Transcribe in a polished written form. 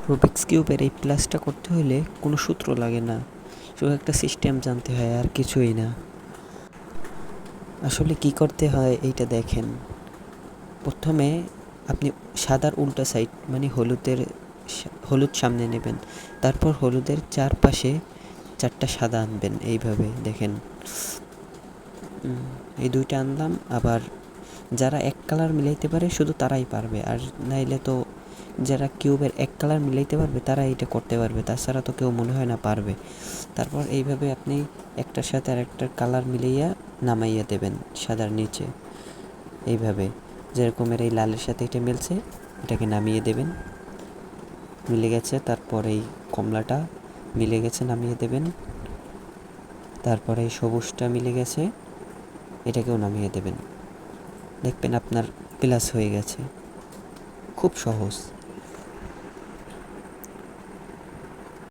Rubik's কিউবের এই প্লাসটা করতে হলে কোনো সূত্র লাগে না, শুধু একটা সিস্টেম জানতে হয়, আর কিছুই না। আসলে কি করতে হয় এইটা দেখেন। প্রথমে আপনি সাদার উল্টা সাইড মানে হলুদ সামনে নেবেন, তারপর হলুদের চারপাশে 4টা সাদা আনবেন। এইভাবে দেখেন, এই 2টা আনলাম। আবার যারা এক কালার মিলাইতে পারে শুধু তারাই পারবে, আর নাইলে তো যারা কিউবের এক কালার মিলাইতে পারবে তারা এইটা করতে পারবে, তাছাড়া তো কেউ মনে হয় না পারবে। তারপর এইভাবে আপনি একটার সাথে আর একটার কালার মিলাইয়া নামাইয়া দেবেন সাদার নিচে। এইভাবে যেরকমের এই লালের সাথে এটা মিলছে, এটাকে নামিয়ে দেবেন। মিলে গেছে। তারপর এই কমলাটা মিলে গেছে, নামিয়ে দেবেন। তারপরে এই সবুজটা মিলে গেছে, এটাকেও নামিয়ে দেবেন। দেখবেন আপনার প্লাস হয়ে গেছে। খুব সহজ।